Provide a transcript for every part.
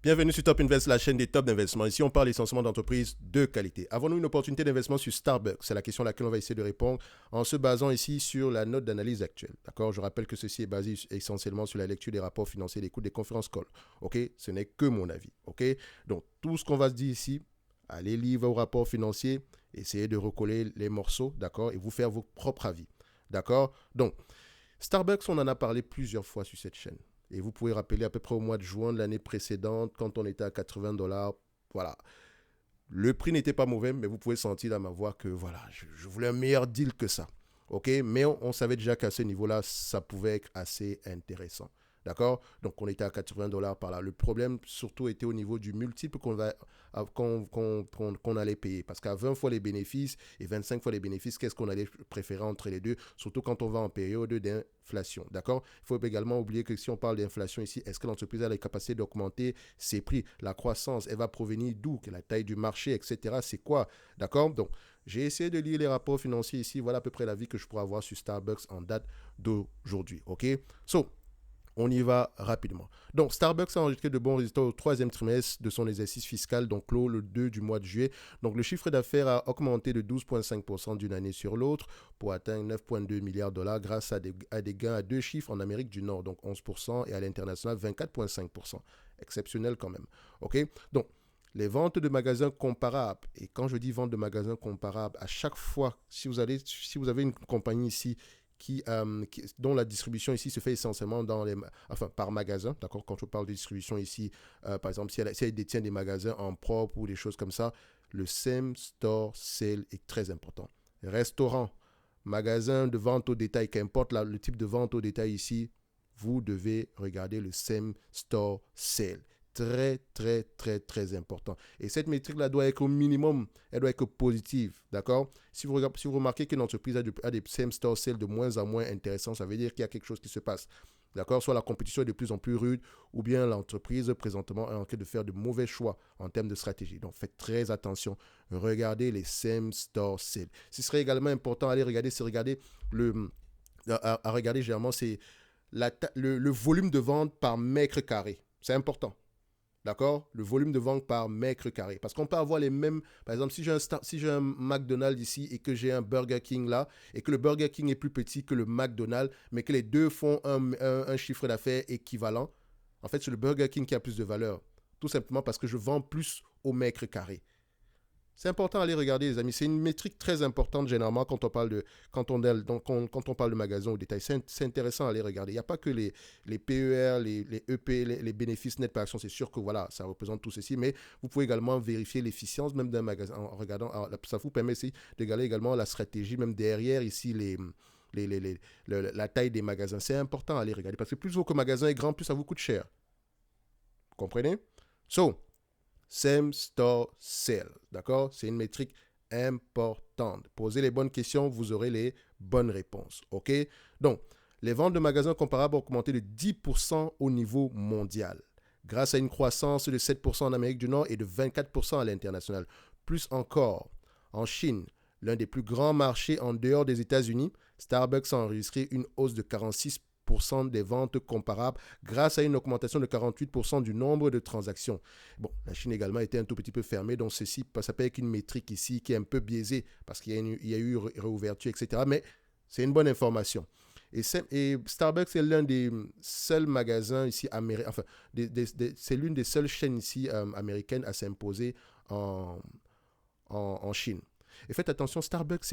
Bienvenue sur Top Invest, la chaîne des tops d'investissement. Ici, on parle essentiellement d'entreprises de qualité. Avons-nous une opportunité d'investissement sur Starbucks? C'est la question à laquelle on va essayer de répondre en se basant ici sur la note d'analyse actuelle. D'accord? Je rappelle que ceci est basé essentiellement sur la lecture des rapports financiers, l'écoute des conférences call. OK? Ce n'est que mon avis. OK? Donc, tout ce qu'on va se dire ici, allez lire vos rapports financiers, essayez de recoller les morceaux, d'accord? Et vous faire vos propres avis. D'accord? Donc, Starbucks, on en a parlé plusieurs fois sur cette chaîne. Et vous pouvez rappeler à peu près au mois de juin de l'année précédente, quand on était à 80 dollars. Voilà. Le prix n'était pas mauvais, mais vous pouvez sentir dans ma voix que voilà, je voulais un meilleur deal que ça. OK? Mais on savait déjà qu'à ce niveau-là, ça pouvait être assez intéressant. D'accord? Donc, on était à 80 dollars par là. Le problème, surtout, était au niveau du multiple qu'on allait payer. Parce qu'à 20 fois les bénéfices et 25 fois les bénéfices, qu'est-ce qu'on allait préférer entre les deux? Surtout quand on va en période d'inflation. D'accord? Il faut également oublier que si on parle d'inflation ici, est-ce que l'entreprise a la capacité d'augmenter ses prix? La croissance, elle va provenir d'où? La taille du marché, etc. C'est quoi? D'accord? Donc, j'ai essayé de lire les rapports financiers ici. Voilà à peu près l'avis que je pourrais avoir sur Starbucks en date d'aujourd'hui. OK? So, on y va rapidement. Donc, Starbucks a enregistré de bons résultats au troisième trimestre de son exercice fiscal, donc clos le 2 du mois de juillet. Donc, le chiffre d'affaires a augmenté de 12,5% d'une année sur l'autre pour atteindre 9,2 milliards de dollars grâce à des gains à deux chiffres en Amérique du Nord, donc 11%, et à l'international, 24,5%. Exceptionnel quand même. OK? Donc, les ventes de magasins comparables, et quand je dis ventes de magasins comparables, à chaque fois, si vous avez une compagnie ici dont la distribution ici se fait essentiellement par magasin, d'accord? Quand je parle de distribution ici, par exemple, si elle détient des magasins en propre ou des choses comme ça, le same store sale est très important. Restaurant, magasin de vente au détail, qu'importe le type de vente au détail ici, vous devez regarder le same store sale. Très, très, très, très important. Et cette métrique-là doit être au minimum, elle doit être positive, d'accord? Si vous remarquez qu'une entreprise a des same store sales de moins en moins intéressants, ça veut dire qu'il y a quelque chose qui se passe, d'accord? Soit la compétition est de plus en plus rude, ou bien l'entreprise présentement est en train de faire de mauvais choix en termes de stratégie. Donc, faites très attention. Regardez les same store sales. Ce serait également important d'aller regarder, à regarder généralement, c'est le volume de vente par mètre carré. C'est important. D'accord? Le volume de vente par mètre carré. Parce qu'on peut avoir les mêmes. Par exemple, si j'ai un McDonald's ici et que j'ai un Burger King là, et que le Burger King est plus petit que le McDonald's, mais que les deux font un chiffre d'affaires équivalent, en fait, c'est le Burger King qui a plus de valeur. Tout simplement parce que je vends plus au mètre carré. C'est important d'aller regarder, les amis. C'est une métrique très importante, généralement, quand on parle de magasin au détail. C'est intéressant d'aller regarder. Il n'y a pas que les PER, les EP, les bénéfices nets par action. C'est sûr que voilà, ça représente tout ceci, mais vous pouvez également vérifier l'efficience même d'un magasin en regardant. Ça vous permet aussi de regarder également la stratégie, même derrière ici, la taille des magasins. C'est important d'aller regarder parce que plus votre magasin est grand, plus ça vous coûte cher. Vous comprenez? So, Same store sale, d'accord? C'est une métrique importante. Posez les bonnes questions, vous aurez les bonnes réponses, ok? Donc, les ventes de magasins comparables ont augmenté de 10% au niveau mondial, grâce à une croissance de 7% en Amérique du Nord et de 24% à l'international. Plus encore, en Chine, l'un des plus grands marchés en dehors des États-Unis, Starbucks a enregistré une hausse de 46% des ventes comparables grâce à une augmentation de 48% du nombre de transactions. Bon, la Chine également était un tout petit peu fermée, donc ceci, ça peut être une métrique ici qui est un peu biaisée parce qu'il y a eu réouverture, etc. Mais c'est une bonne information. Et Starbucks est l'un des seuls magasins ici américains, enfin, c'est l'une des seules chaînes ici américaines à s'imposer en Chine. Et faites attention, Starbucks,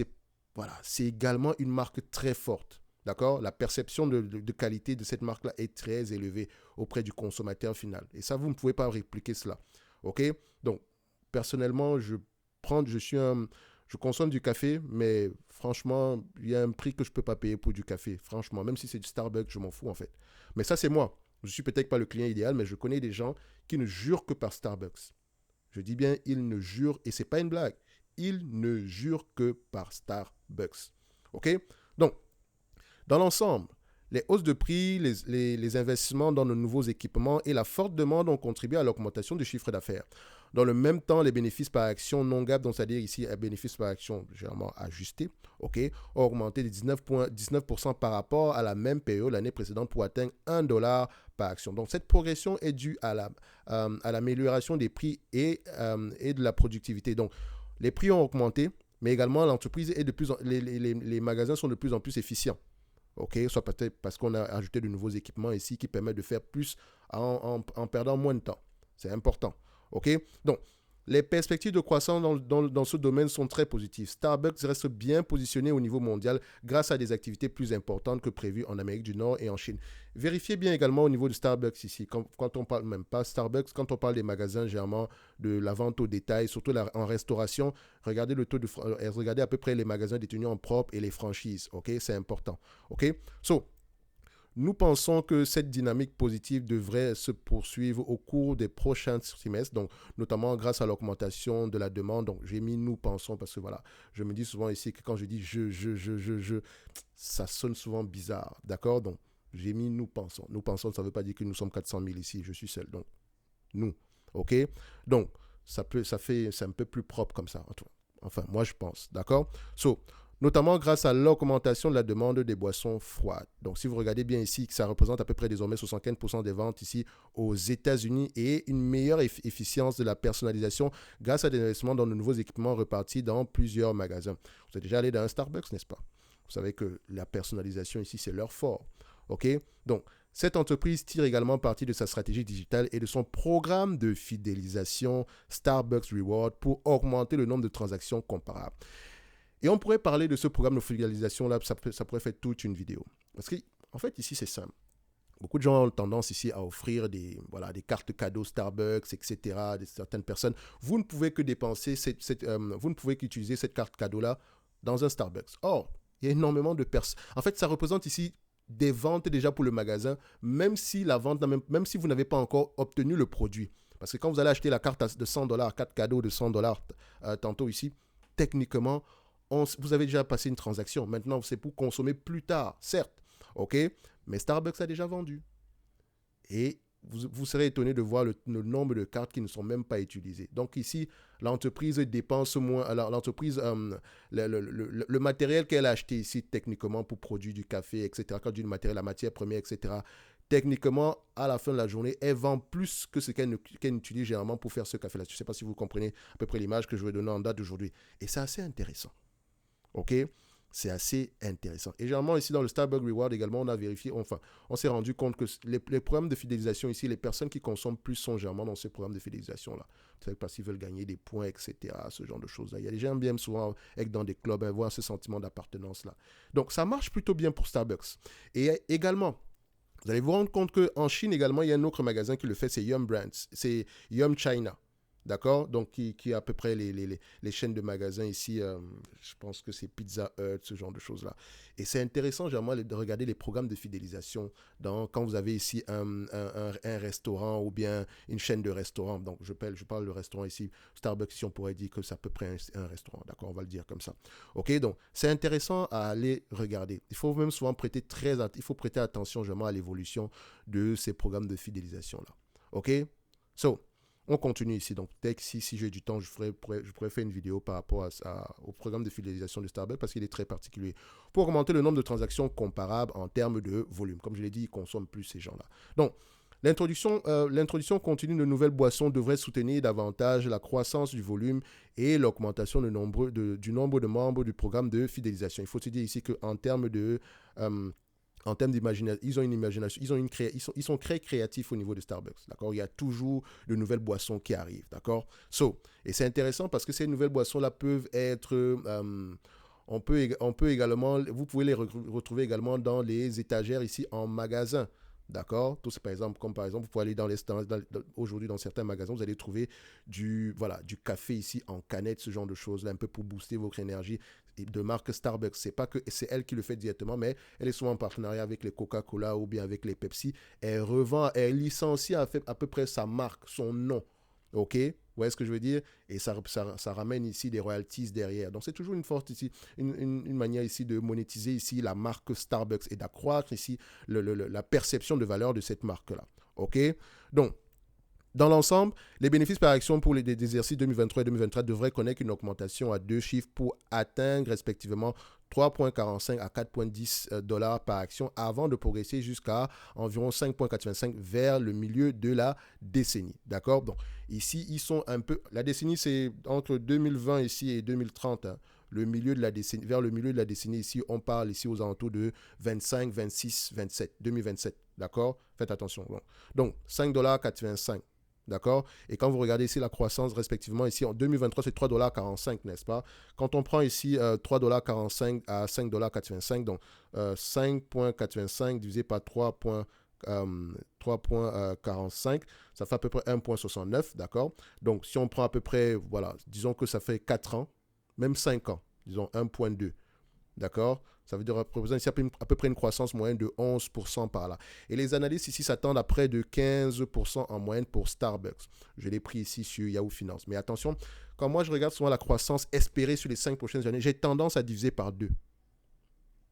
c'est également une marque très forte. D'accord? La perception de qualité de cette marque-là est très élevée auprès du consommateur final. Et ça, vous ne pouvez pas répliquer cela. OK? Donc, personnellement, je consomme du café, mais franchement, il y a un prix que je ne peux pas payer pour du café. Franchement, même si c'est du Starbucks, je m'en fous en fait. Mais ça, c'est moi. Je ne suis peut-être pas le client idéal, mais je connais des gens qui ne jurent que par Starbucks. Je dis bien, ils ne jurent, et ce n'est pas une blague, ils ne jurent que par Starbucks. OK? Donc, dans l'ensemble, Les hausses de prix, les investissements dans de nouveaux équipements et la forte demande ont contribué à l'augmentation du chiffre d'affaires. Dans le même temps, les bénéfices par action non GAAP, donc c'est-à-dire ici un bénéfice par action généralement ajusté, ont augmenté de 19% par rapport à la même période l'année précédente pour atteindre 1 dollar par action. Donc cette progression est due à l'amélioration des prix et de la productivité. Donc les prix ont augmenté, mais également l'entreprise est les magasins sont de plus en plus efficients. Soit peut-être parce qu'on a ajouté de nouveaux équipements ici qui permettent de faire plus en perdant moins de temps. C'est important. Donc, les perspectives de croissance dans ce domaine sont très positives. Starbucks reste bien positionné au niveau mondial grâce à des activités plus importantes que prévues en Amérique du Nord et en Chine. Vérifiez bien également au niveau de Starbucks ici, quand on parle même pas Starbucks, quand on parle des magasins généralement de la vente au détail, surtout en restauration, regardez regardez à peu près les magasins détenus en propre et les franchises. C'est important. Nous pensons que cette dynamique positive devrait se poursuivre au cours des prochains trimestres, donc notamment grâce à l'augmentation de la demande. Donc j'ai mis nous pensons parce que voilà, je me dis souvent ici que quand je dis ça sonne souvent bizarre, d'accord? Donc j'ai mis nous pensons. Nous pensons, ça ne veut pas dire que nous sommes 400 000 ici, je suis seul, donc nous, Donc c'est un peu plus propre comme ça, enfin moi je pense, d'accord? Notamment grâce à l'augmentation de la demande des boissons froides. Donc, si vous regardez bien ici, ça représente à peu près désormais 75% des ventes ici aux États-Unis et une meilleure efficience de la personnalisation grâce à des investissements dans de nouveaux équipements repartis dans plusieurs magasins. Vous êtes déjà allé dans un Starbucks, n'est-ce pas? Vous savez que la personnalisation ici, c'est leur fort. Donc, cette entreprise tire également parti de sa stratégie digitale et de son programme de fidélisation Starbucks Reward pour augmenter le nombre de transactions comparables. Et on pourrait parler de ce programme de fidélisation-là, ça pourrait faire toute une vidéo. Parce qu'en fait, ici, c'est simple. Beaucoup de gens ont tendance ici à offrir des cartes cadeaux Starbucks, etc. à certaines personnes. Vous ne pouvez que dépenser, vous ne pouvez qu'utiliser cette carte cadeau-là dans un Starbucks. Or, il y a énormément de personnes. En fait, ça représente ici des ventes déjà pour le magasin, même si vous n'avez pas encore obtenu le produit. Parce que quand vous allez acheter la carte de $100, carte cadeau de $100 tantôt ici, techniquement, vous avez déjà passé une transaction. Maintenant, c'est pour consommer plus tard, certes. Mais Starbucks a déjà vendu. Et vous serez étonné de voir le nombre de cartes qui ne sont même pas utilisées. Donc ici, l'entreprise dépense moins. Alors, l'entreprise, le matériel qu'elle a acheté ici, techniquement, pour produire du café, etc., quand je dis le matériel, la matière première, etc., techniquement, à la fin de la journée, elle vend plus que ce qu'elle utilise généralement pour faire ce café-là. Je ne sais pas si vous comprenez à peu près l'image que je vais donner en date d'aujourd'hui. Et c'est assez intéressant. C'est assez intéressant. Et généralement, ici, dans le Starbucks Reward également, on a vérifié, on s'est rendu compte que les programmes de fidélisation ici, les personnes qui consomment plus sont généralement dans ces programmes de fidélisation-là. C'est parce qu'ils veulent gagner des points, etc., ce genre de choses-là. Il y a des gens qui aiment souvent être dans des clubs, avoir ce sentiment d'appartenance-là. Donc, ça marche plutôt bien pour Starbucks. Et également, vous allez vous rendre compte qu'en Chine également, il y a un autre magasin qui le fait, c'est Yum Brands. C'est Yum China. D'accord? Donc, qui a à peu près les chaînes de magasins ici. Je pense que c'est Pizza Hut, ce genre de choses-là. Et c'est intéressant, généralement, de regarder les programmes de fidélisation quand vous avez ici un restaurant ou bien une chaîne de restaurants. Donc, je parle de restaurant ici. Starbucks, si on pourrait dire que c'est à peu près un restaurant. D'accord? On va le dire comme ça. Donc, c'est intéressant à aller regarder. Il faut même souvent prêter attention, généralement, à l'évolution de ces programmes de fidélisation-là. On continue ici. Donc, peut-être si j'ai du temps, je pourrais faire une vidéo par rapport au programme de fidélisation de Starbucks parce qu'il est très particulier. Pour augmenter le nombre de transactions comparables en termes de volume. Comme je l'ai dit, ils consomment plus ces gens-là. Donc, l'introduction continue de nouvelles boissons devrait soutenir davantage la croissance du volume et l'augmentation du nombre de membres du programme de fidélisation. Il faut se dire ici qu'en termes d'imagination, ils ont une imagination, ils sont très créatifs au niveau de Starbucks, d'accord? Il y a toujours de nouvelles boissons qui arrivent, d'accord? Et c'est intéressant parce que ces nouvelles boissons-là peuvent être, on peut également, vous pouvez les retrouver également dans les étagères ici en magasin. D'accord? Par exemple, vous pouvez aller aujourd'hui dans certains magasins, vous allez trouver du café ici en canette, ce genre de choses-là, un peu pour booster votre énergie, de marque Starbucks. C'est pas que c'est elle qui le fait directement, mais elle est souvent en partenariat avec les Coca-Cola ou bien avec les Pepsi. Elle licencie à peu près sa marque, son nom. OK? Vous voyez ce que je veux dire? Et ça ramène ici des royalties derrière. Donc, c'est toujours une force ici, une manière ici de monétiser ici la marque Starbucks et d'accroître ici la perception de valeur de cette marque-là. OK? Donc, dans l'ensemble, les bénéfices par action pour les exercices 2023 et 2024 devraient connaître une augmentation à 2 chiffres pour atteindre respectivement 3,45 à 4,10 $ par action avant de progresser jusqu'à environ 5,85 vers le milieu de la décennie. D'accord? Donc, ici, ils sont un peu... La décennie, c'est entre 2020 ici et 2030. Hein. Le milieu de la décennie, vers le milieu de la décennie, ici, on parle ici aux alentours de 25, 26, 27, 2027. D'accord? Faites attention. Bon. Donc, 5,85 $. D'accord? Et quand vous regardez ici la croissance, respectivement, ici en 2023, c'est 3,45 $, n'est-ce pas? Quand on prend ici 3,45 $ à 5,85 $, donc 5,85 divisé par 3,45, ça fait à peu près 1,69, d'accord? Donc, si on prend à peu près, voilà, disons que ça fait 4 ans, même 5 ans, disons 1,2, d'accord? Ça veut dire représente ici à peu près une croissance moyenne de 11% par là. Et les analystes ici s'attendent à près de 15% en moyenne pour Starbucks. Je l'ai pris ici sur Yahoo Finance. Mais attention, quand moi je regarde souvent la croissance espérée sur les 5 prochaines années, j'ai tendance à diviser par 2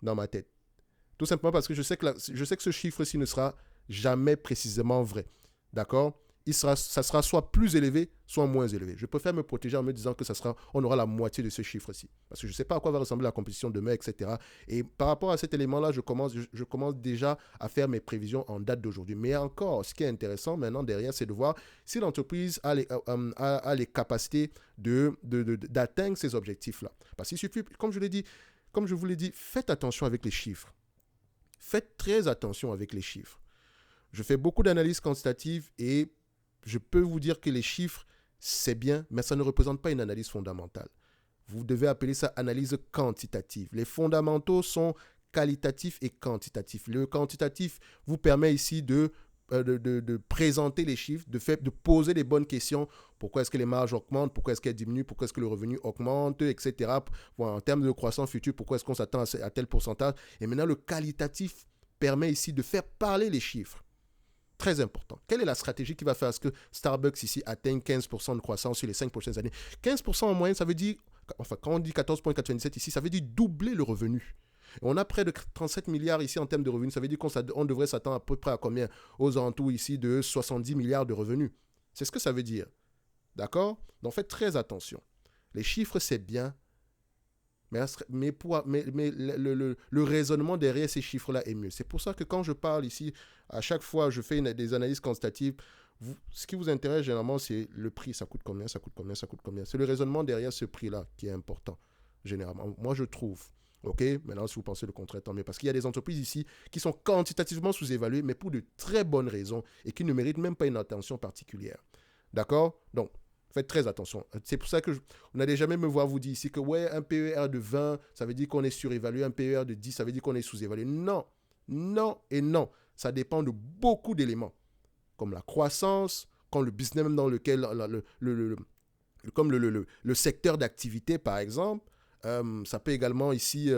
dans ma tête. Tout simplement parce que je sais que ce chiffre-ci ne sera jamais précisément vrai. D'accord? Ça sera soit plus élevé, soit moins élevé. Je préfère me protéger en me disant que on aura la moitié de ce chiffre-ci. Parce que je ne sais pas à quoi va ressembler la compétition demain, etc. Et par rapport à cet élément-là, je commence déjà à faire mes prévisions en date d'aujourd'hui. Mais encore, ce qui est intéressant maintenant derrière, c'est de voir si l'entreprise a les capacités d'atteindre ces objectifs-là. Parce qu'il suffit, comme je vous l'ai dit, faites attention avec les chiffres. Faites très attention avec les chiffres. Je fais beaucoup d'analyses quantitatives et je peux vous dire que les chiffres, c'est bien, mais ça ne représente pas une analyse fondamentale. Vous devez appeler ça analyse quantitative. Les fondamentaux sont qualitatifs et quantitatifs. Le quantitatif vous permet ici de présenter les chiffres, de poser les bonnes questions. Pourquoi est-ce que les marges augmentent? Pourquoi est-ce qu'elles diminuent? Pourquoi est-ce que le revenu augmente? Etc. En termes de croissance future, pourquoi est-ce qu'on s'attend à tel pourcentage? Et maintenant, le qualitatif permet ici de faire parler les chiffres. Très important. Quelle est la stratégie qui va faire à ce que Starbucks ici atteigne 15% de croissance sur les 5 prochaines années? 15% en moyenne, ça veut dire, enfin, quand on dit 14,97 ici, ça veut dire doubler le revenu. On a près de 37 milliards ici en termes de revenus. Ça veut dire qu'on devrait s'attendre à peu près à combien? Aux alentours ici de 70 milliards de revenus. C'est ce que ça veut dire. D'accord? Donc faites très attention. Les chiffres, c'est bien. Mais le raisonnement derrière ces chiffres-là est mieux. C'est pour ça que quand je parle ici, à chaque fois, je fais des analyses quantitatives. Ce qui vous intéresse généralement, c'est le prix. Ça coûte combien? Ça coûte combien? Ça coûte combien? C'est le raisonnement derrière ce prix-là qui est important, généralement. Moi, je trouve. OK? Maintenant, si vous pensez le contraire, tant mieux. Parce qu'il y a des entreprises ici qui sont quantitativement sous-évaluées, mais pour de très bonnes raisons et qui ne méritent même pas une attention particulière. D'accord? Donc, faites très attention. C'est pour ça que vous n'allez jamais me voir vous dire ici que ouais, un PER de 20, ça veut dire qu'on est surévalué. Un PER de 10, ça veut dire qu'on est sous-évalué. Non, non et non. Ça dépend de beaucoup d'éléments, comme la croissance, comme le business même dans lequel, le secteur d'activité, par exemple. Ça peut également ici...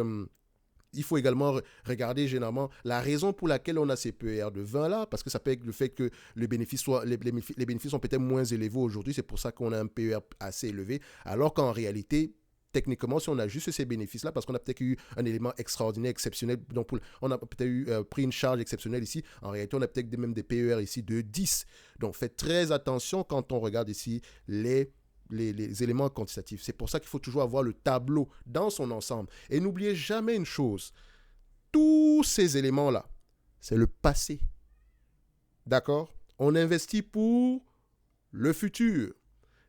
il faut également regarder généralement la raison pour laquelle on a ces PER de 20 là, parce que ça peut être le fait que les bénéfices sont peut-être moins élevés aujourd'hui, c'est pour ça qu'on a un PER assez élevé, alors qu'en réalité, techniquement, si on a juste ces bénéfices-là, parce qu'on a peut-être eu un élément extraordinaire, exceptionnel, donc on a peut-être pris une charge exceptionnelle ici, en réalité, on a peut-être même des PER ici de 10. Donc, faites très attention quand on regarde ici les éléments quantitatifs. C'est pour ça qu'il faut toujours avoir le tableau dans son ensemble. Et n'oubliez jamais une chose, tous ces éléments-là, c'est le passé. D'accord? On investit pour le futur.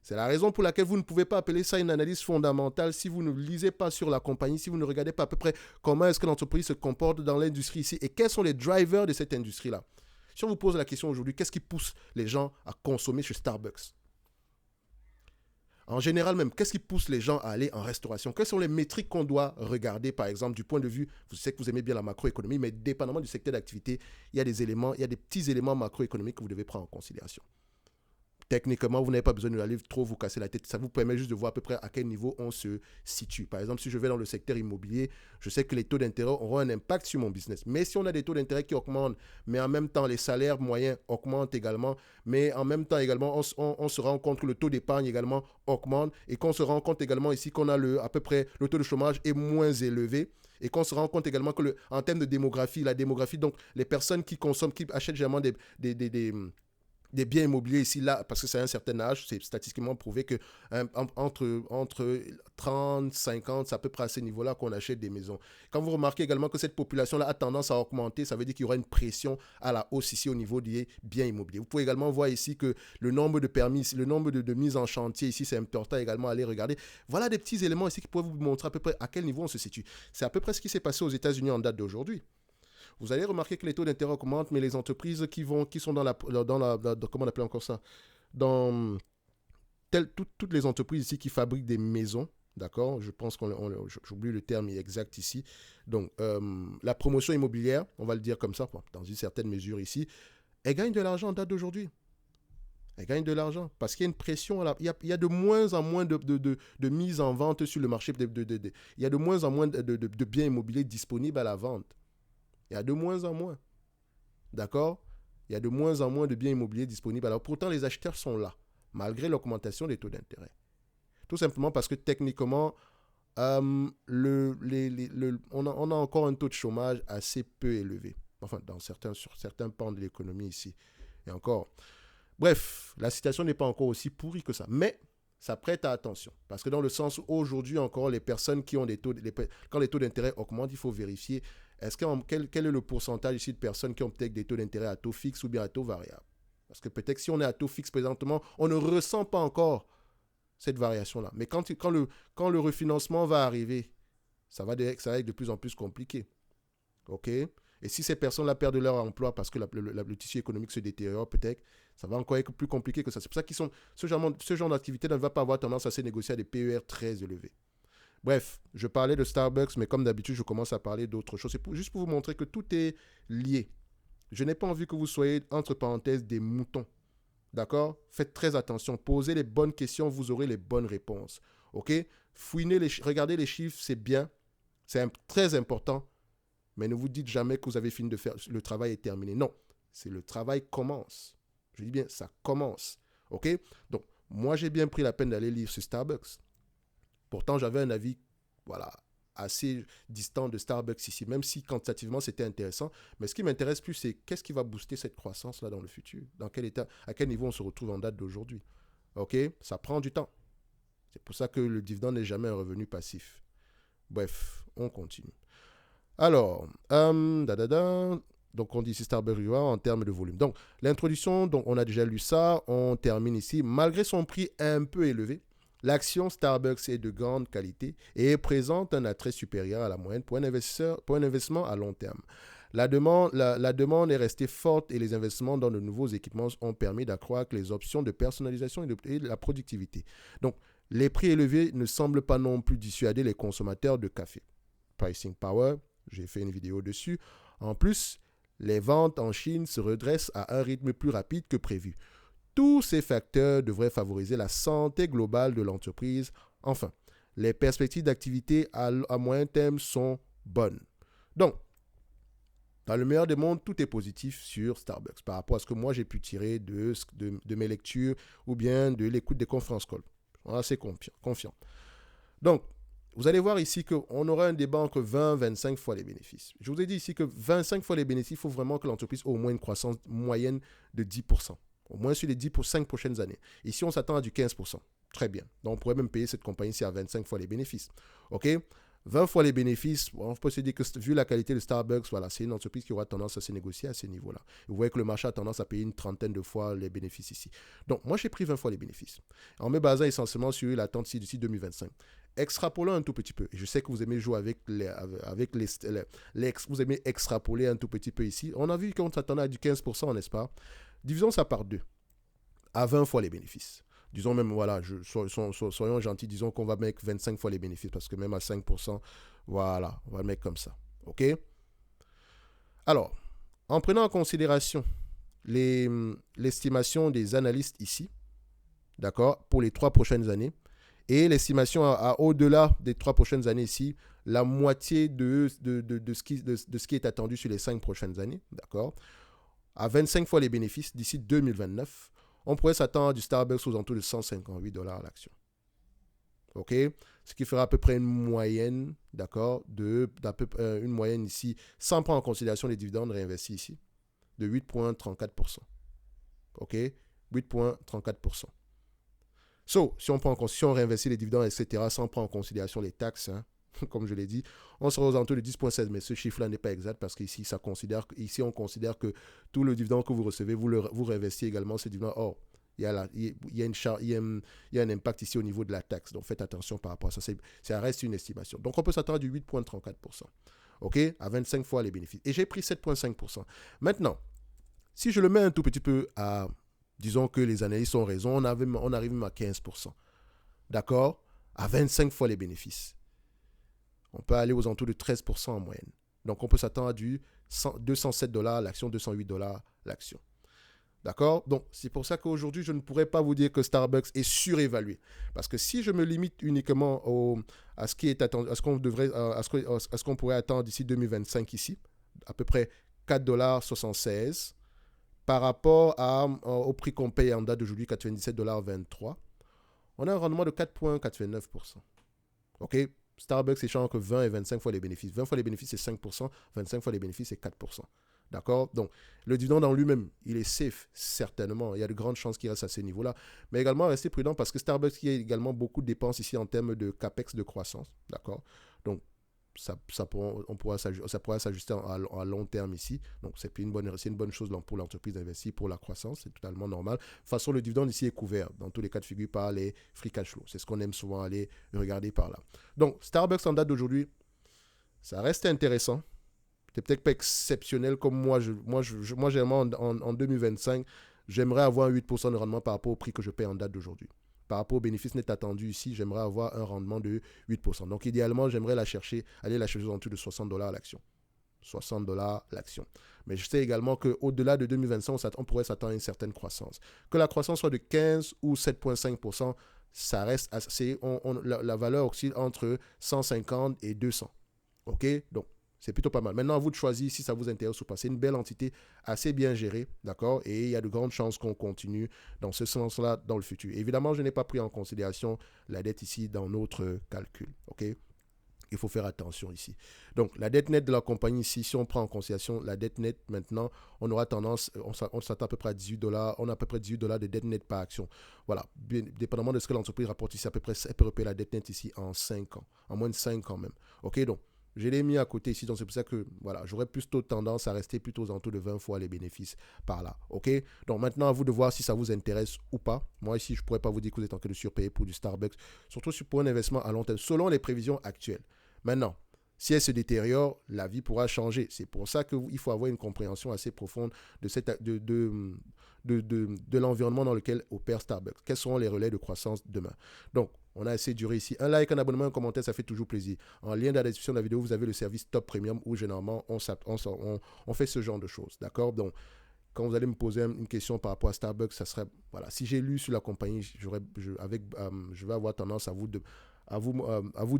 C'est la raison pour laquelle vous ne pouvez pas appeler ça une analyse fondamentale si vous ne lisez pas sur la compagnie, si vous ne regardez pas à peu près comment est-ce que l'entreprise se comporte dans l'industrie ici et quels sont les drivers de cette industrie-là. Si on vous pose la question aujourd'hui, qu'est-ce qui pousse les gens à consommer chez Starbucks? En général même, qu'est-ce qui pousse les gens à aller en restauration? Quelles sont les métriques qu'on doit regarder, par exemple, du point de vue, vous savez que vous aimez bien la macroéconomie, mais dépendamment du secteur d'activité, il y a des petits éléments macroéconomiques que vous devez prendre en considération. techniquement, vous n'avez pas besoin d'aller trop vous casser la tête. Ça vous permet juste de voir à peu près à quel niveau on se situe. Par exemple, si je vais dans le secteur immobilier, je sais que les taux d'intérêt auront un impact sur mon business. Mais si on a des taux d'intérêt qui augmentent, mais en même temps, les salaires moyens augmentent également, mais en même temps également, on se rend compte que le taux d'épargne également augmente et qu'on se rend compte également ici qu'on a à peu près le taux de chômage est moins élevé. Et qu'on se rend compte également que en termes de démographie, la démographie, donc les personnes qui consomment, qui achètent généralement des biens immobiliers ici, là, parce que c'est à un certain âge, c'est statistiquement prouvé que entre 30, 50, c'est à peu près à ce niveau-là qu'on achète des maisons. Quand vous remarquez également que cette population-là a tendance à augmenter, ça veut dire qu'il y aura une pression à la hausse ici au niveau des biens immobiliers. Vous pouvez également voir ici que le nombre de permis, le nombre de mises en chantier ici, c'est important également à aller regarder. Voilà des petits éléments ici qui pourraient vous montrer à peu près à quel niveau on se situe. C'est à peu près ce qui s'est passé aux États-Unis en date d'aujourd'hui. Vous allez remarquer que les taux d'intérêt augmentent, mais les entreprises qui sont dans comment on appelle encore ça, dans toutes les entreprises ici qui fabriquent des maisons, d'accord, je pense j'oublie le terme exact ici. Donc, la promotion immobilière, on va le dire comme ça, dans une certaine mesure ici, elle gagne de l'argent en date d'aujourd'hui. Elle gagne de l'argent parce qu'il y a une pression. Il y a de moins en moins de mise en vente sur le marché. Il y a de moins en moins de biens immobiliers disponibles à la vente. Il y a de moins en moins. D'accord? Il y a de moins en moins de biens immobiliers disponibles. Alors pourtant, les acheteurs sont là, malgré l'augmentation des taux d'intérêt. Tout simplement parce que techniquement, on a encore un taux de chômage assez peu élevé. Enfin, sur certains pans de l'économie ici. Et encore. Bref, la situation n'est pas encore aussi pourrie que ça. Mais ça prête à attention. Parce que dans le sens où aujourd'hui encore, les personnes qui ont quand les taux d'intérêt augmentent, il faut vérifier quel est le pourcentage ici de personnes qui ont peut-être des taux d'intérêt à taux fixe ou bien à taux variable. Parce que peut-être si on est à taux fixe présentement, on ne ressent pas encore cette variation-là. Mais quand le refinancement va arriver, ça va être de plus en plus compliqué. OK? Et si ces personnes-là perdent leur emploi parce que le tissu économique se détériore, peut-être, ça va encore être plus compliqué que ça. C'est pour ça que ce genre d'activité ne va pas avoir tendance à se négocier à des PER très élevés. Bref, je parlais de Starbucks, mais comme d'habitude, je commence à parler d'autres choses. C'est juste pour vous montrer que tout est lié. Je n'ai pas envie que vous soyez, entre parenthèses, des moutons. D'accord? Faites très attention. Posez les bonnes questions, vous aurez les bonnes réponses. OK? Regardez les chiffres, c'est bien. C'est très important. Mais ne vous dites jamais que vous avez fini de faire, le travail est terminé. Non, le travail commence. Je dis bien, ça commence. OK? Donc, moi, j'ai bien pris la peine d'aller lire sur Starbucks. Pourtant, j'avais un avis, assez distant de Starbucks ici, même si quantitativement, c'était intéressant. Mais ce qui m'intéresse plus, c'est qu'est-ce qui va booster cette croissance-là dans le futur? Dans quel état, à quel niveau on se retrouve en date d'aujourd'hui? OK? Ça prend du temps. C'est pour ça que le dividende n'est jamais un revenu passif. Bref, on continue. Alors, donc on dit ici Starbucks en termes de volume. Donc, l'introduction, donc on a déjà lu ça, on termine ici. Malgré son prix un peu élevé, l'action Starbucks est de grande qualité et présente un attrait supérieur à la moyenne pour un investissement à long terme. La demande est restée forte et les investissements dans de nouveaux équipements ont permis d'accroître les options de personnalisation et de la productivité. Donc, les prix élevés ne semblent pas non plus dissuader les consommateurs de café. Pricing Power, j'ai fait une vidéo dessus. En plus, les ventes en Chine se redressent à un rythme plus rapide que prévu. Tous ces facteurs devraient favoriser la santé globale de l'entreprise. Enfin, les perspectives d'activité à moyen terme sont bonnes. Donc, dans le meilleur des mondes, tout est positif sur Starbucks par rapport à ce que moi j'ai pu tirer de mes lectures ou bien de l'écoute des conférences call. Je suis assez confiant. Donc, vous allez voir ici qu'on aura un débat entre 20 et 25 fois les bénéfices. Je vous ai dit ici que 25 fois les bénéfices, il faut vraiment que l'entreprise ait au moins une croissance moyenne de 10%. Au moins sur les 10 pour 5 prochaines années. Ici, on s'attend à du 15%. Très bien. Donc, on pourrait même payer cette compagnie-ci à 25 fois les bénéfices. OK? 20 fois les bénéfices, on peut se dire que vu la qualité de Starbucks, voilà, c'est une entreprise qui aura tendance à se négocier à ce niveau-là. Vous voyez que le marché a tendance à payer une trentaine de fois les bénéfices ici. Donc, moi, j'ai pris 20 fois les bénéfices. En me basant essentiellement sur l'attente d'ici 2025. Extrapolons un tout petit peu. Je sais que vous aimez jouer vous aimez extrapoler un tout petit peu ici. On a vu qu'on s'attendait à du 15%, n'est-ce pas? Divisons ça par 2, à 20 fois les bénéfices. Disons même, voilà, soyons gentils, disons qu'on va mettre 25 fois les bénéfices, parce que même à 5%, voilà, on va le mettre comme ça. OK? Alors, en prenant en considération l'estimation des analystes ici, d'accord, pour les 3 prochaines années. Et l'estimation à au-delà des 3 prochaines années ici, la moitié de ce qui est attendu sur les 5 prochaines années, d'accord, à 25 fois les bénéfices d'ici 2029, on pourrait s'attendre du Starbucks aux alentours de $158 l'action. OK? Ce qui fera à peu près une moyenne, d'accord, une moyenne ici, sans prendre en considération les dividendes réinvestis ici, de 8,34%. OK? 8,34%. Si on réinvestit les dividendes, etc., sans prendre en considération les taxes, hein, comme je l'ai dit, on sera aux alentours de 10,16. Mais ce chiffre-là n'est pas exact parce qu'ici, on considère que tout le dividende que vous recevez, vous réinvestissez également ces dividendes. Or, il y a un impact ici au niveau de la taxe. Donc, faites attention par rapport à ça. Ça reste une estimation. Donc, on peut s'attendre à du 8,34%. OK? À 25 fois les bénéfices. Et j'ai pris 7,5%. Maintenant, si je le mets un tout petit peu à... Disons que les analystes ont raison, on arrive même à 15%. D'accord? À 25 fois les bénéfices. On peut aller aux alentours de 13% en moyenne. Donc, on peut s'attendre à du $207 l'action, $208 l'action. D'accord? Donc, c'est pour ça qu'aujourd'hui, je ne pourrais pas vous dire que Starbucks est surévalué. Parce que si je me limite uniquement à ce qui est attendu, à ce qu'on pourrait attendre d'ici 2025 ici, à peu près $4,76 par rapport au prix qu'on paye en date d'aujourd'hui, $97,23, on a un rendement de 4,89%. OK? Starbucks échange entre 20 et 25 fois les bénéfices. 20 fois les bénéfices, c'est 5%. 25 fois les bénéfices, c'est 4%. D'accord? Donc, le dividende en lui-même, il est safe, certainement. Il y a de grandes chances qu'il reste à ce niveau-là. Mais également, restez prudent parce que Starbucks, il y a également beaucoup de dépenses ici en termes de CAPEX de croissance. D'accord? Donc, ça pourra s'ajuster à long terme ici. Donc, c'est une bonne chose pour l'entreprise d'investir pour la croissance. C'est totalement normal. De toute façon, le dividende ici est couvert dans tous les cas de figure par les free cash flow. C'est ce qu'on aime souvent aller regarder par là. Donc, Starbucks en date d'aujourd'hui, ça reste intéressant. C'est peut-être pas exceptionnel comme moi j'aimerais en 2025, j'aimerais avoir 8% de rendement par rapport au prix que je paye en date d'aujourd'hui. Par rapport aux bénéfices net attendus ici, j'aimerais avoir un rendement de 8%. Donc, idéalement, j'aimerais aller la chercher en dessous de $60 l'action. $60 l'action. Mais je sais également qu'au-delà de 2025, on pourrait s'attendre à une certaine croissance. Que la croissance soit de 15 ou 7,5%, ça reste assez. La valeur oscille entre 150 et 200. OK? Donc, c'est plutôt pas mal. Maintenant, à vous de choisir si ça vous intéresse ou pas. C'est une belle entité, assez bien gérée, d'accord? Et il y a de grandes chances qu'on continue dans ce sens-là dans le futur. Évidemment, je n'ai pas pris en considération la dette ici dans notre calcul, ok? Il faut faire attention ici. Donc, la dette nette de la compagnie ici, si on prend en considération la dette nette maintenant, on aura tendance, on s'attend à peu près à $18, on a à peu près $18 de dette nette par action. Voilà, dépendamment de ce que l'entreprise rapporte ici, à peu près, elle peut repayer la dette nette ici en 5 ans, en moins de 5 ans même. Ok, donc, je l'ai mis à côté ici, donc c'est pour ça que voilà, j'aurais plutôt tendance à rester plutôt aux alentours de 20 fois les bénéfices par là. Ok? Donc maintenant, à vous de voir si ça vous intéresse ou pas. Moi ici, je ne pourrais pas vous dire que vous êtes en train de surpayer pour du Starbucks, surtout pour un investissement à long terme, selon les prévisions actuelles. Maintenant, si elle se détériore, la vie pourra changer. C'est pour ça qu'il faut avoir une compréhension assez profonde de l'environnement dans lequel opère Starbucks. Quels seront les relais de croissance demain? Donc, on a assez duré ici. Un like, un abonnement, un commentaire, ça fait toujours plaisir. En lien dans la description de la vidéo, vous avez le service Top Premium où généralement on fait ce genre de choses. D'accord? Donc, quand vous allez me poser une question par rapport à Starbucks, ça serait, voilà, si j'ai lu sur la compagnie, je vais avoir tendance à vous de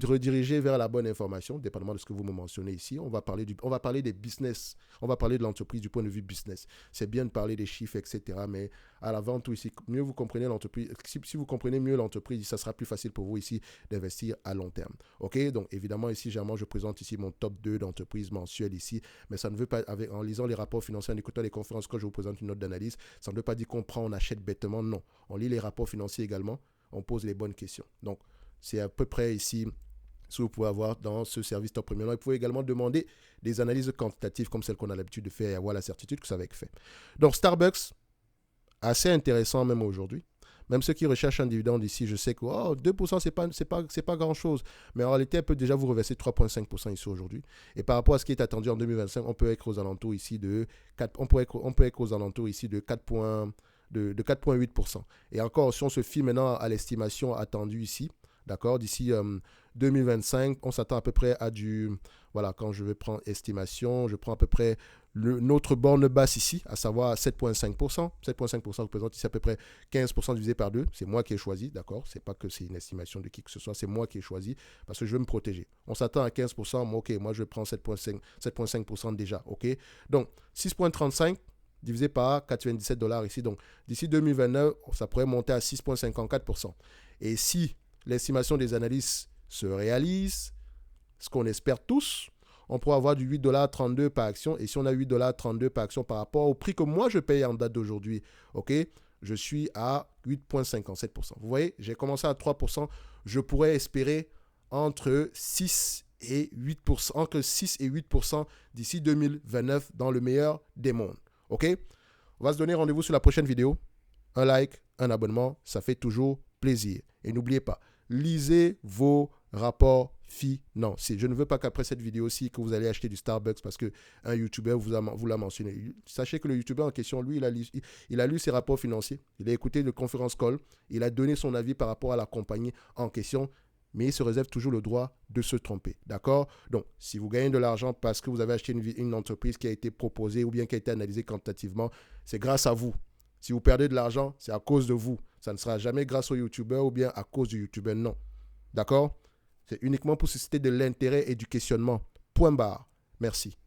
rediriger vers la bonne information, dépendamment de ce que vous me mentionnez ici. On va parler des business, on va parler de l'entreprise du point de vue business. C'est bien de parler des chiffres, etc. Mais à l'avant tout ici, mieux vous comprenez l'entreprise, si vous comprenez mieux l'entreprise, ça sera plus facile pour vous ici d'investir à long terme. OK? Donc, évidemment, ici, généralement, je présente ici mon top 2 d'entreprises mensuelles ici, mais ça ne veut pas, en lisant les rapports financiers, en écoutant les conférences, quand je vous présente une note d'analyse, ça ne veut pas dire qu'on prend, on achète bêtement, non. On lit les rapports financiers également, on pose les bonnes questions. Donc, c'est à peu près ici ce que vous pouvez avoir dans ce service Top Premium. Vous pouvez également demander des analyses quantitatives comme celles qu'on a l'habitude de faire et avoir la certitude que ça va être fait. Donc Starbucks, assez intéressant même aujourd'hui. Même ceux qui recherchent un dividende ici, je sais que 2%, c'est pas grand-chose. Mais en réalité, elle peut déjà vous reverser 3,5% ici aujourd'hui. Et par rapport à ce qui est attendu en 2025, on peut être aux alentours ici de 4,8%. Et encore, si on se fie maintenant à l'estimation attendue ici, d'accord, d'ici 2025, on s'attend à peu près à du... Voilà, quand je vais prendre estimation, je prends à peu près notre borne basse ici, à savoir 7,5%. 7,5% représente ici à peu près 15% divisé par 2. C'est moi qui ai choisi, d'accord? C'est pas que c'est une estimation de qui que ce soit, c'est moi qui ai choisi parce que je veux me protéger. On s'attend à 15%, moi, ok, moi je prends 7,5% déjà, ok? Donc, 6,35 divisé par 97 $ ici. Donc, d'ici 2029, ça pourrait monter à 6,54%. Et si l'estimation des analystes se réalise, ce qu'on espère tous, on pourra avoir du 8,32 $ par action. Et si on a 8,32 $ par action par rapport au prix que moi je paye en date d'aujourd'hui, ok, je suis à 8,57%. Vous voyez, j'ai commencé à 3%. Je pourrais espérer entre 6 et 8% d'ici 2029 dans le meilleur des mondes. Ok? On va se donner rendez-vous sur la prochaine vidéo. Un like, un abonnement, ça fait toujours plaisir. Et n'oubliez pas, lisez vos rapports financiers. Je ne veux pas qu'après cette vidéo-ci, que vous allez acheter du Starbucks parce qu'un YouTuber vous l'a mentionné. Sachez que le YouTuber en question, lui, il a lu ses rapports financiers. Il a écouté le conference call. Il a donné son avis par rapport à la compagnie en question. Mais il se réserve toujours le droit de se tromper. D'accord? Donc, si vous gagnez de l'argent parce que vous avez acheté une entreprise qui a été proposée ou bien qui a été analysée quantitativement, c'est grâce à vous. Si vous perdez de l'argent, c'est à cause de vous. Ça ne sera jamais grâce au YouTuber ou bien à cause du YouTuber, non. D'accord? C'est uniquement pour susciter de l'intérêt et du questionnement. Point barre. Merci.